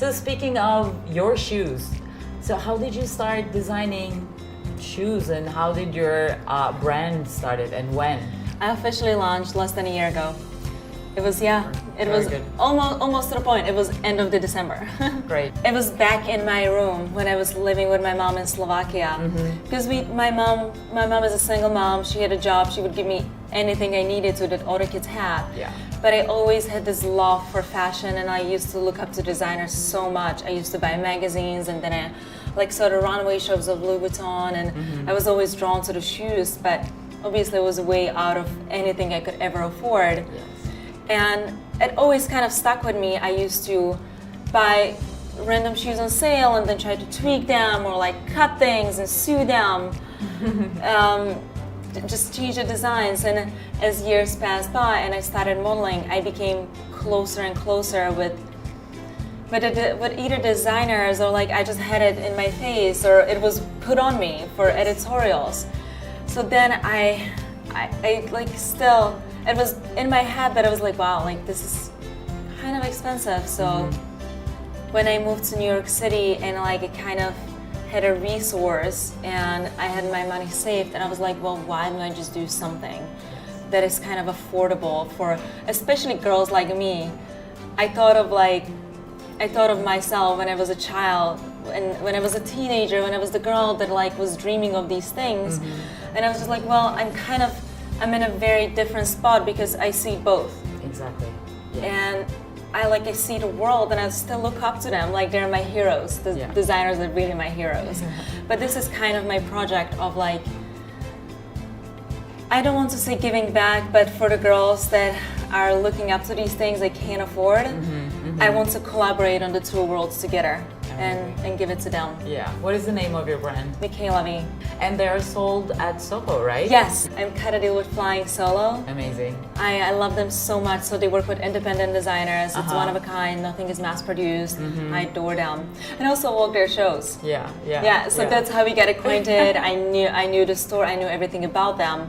So speaking of your shoes, so how did you start designing shoes, and how did your brand started, and when? I officially launched less than a year ago. It was, yeah, it Very was good. almost to the point. It was end of the December. Great. It was back in my room when I was living with my mom in Slovakia. Because my mom is a single mom. She had a job. She would give me anything I needed to that other kids had. Yeah. But I always had this love for fashion, and I used to look up to designers so much. I used to buy magazines, and then I saw the runway shows of Louis Vuitton, and I was always drawn to the shoes, but obviously it was way out of anything I could ever afford. Yes. And it always kind of stuck with me. I used to buy random shoes on sale and then try to tweak them or like cut things and sew them. Just change the designs. And as years passed by and I started modeling, I became closer and closer with either designers, or like I just had it in my face, or it was put on me for editorials. So then I like still, it was in my head that I was like, wow, like this is kind of expensive. So when I moved to New York City and like it kind of had a resource and I had my money saved, and I was like, well, why don't I just do something that is kind of affordable for especially girls like me. I thought of myself when I was a child, and when I was a teenager, when I was the girl that like was dreaming of these things. And I was just like, well, I'm in a very different spot because I see both. Exactly. Yeah. And I see the world, and I still look up to them like they're my heroes. The designers are really my heroes. But this is kind of my project of like, I don't want to say giving back, but for the girls that are looking up to these things they can't afford, I want to collaborate on the two worlds together and give it to them. Yeah. What is the name of your brand? Michaela V. And they're sold at Soho, right? Yes, I'm cut a deal with Flying Solo. Amazing. I love them so much. So they work with independent designers. It's one of a kind. Nothing is mass produced. I adore them. And also walk their shows. Yeah. Yeah. So that's how we got acquainted. I knew the store. I knew everything about them.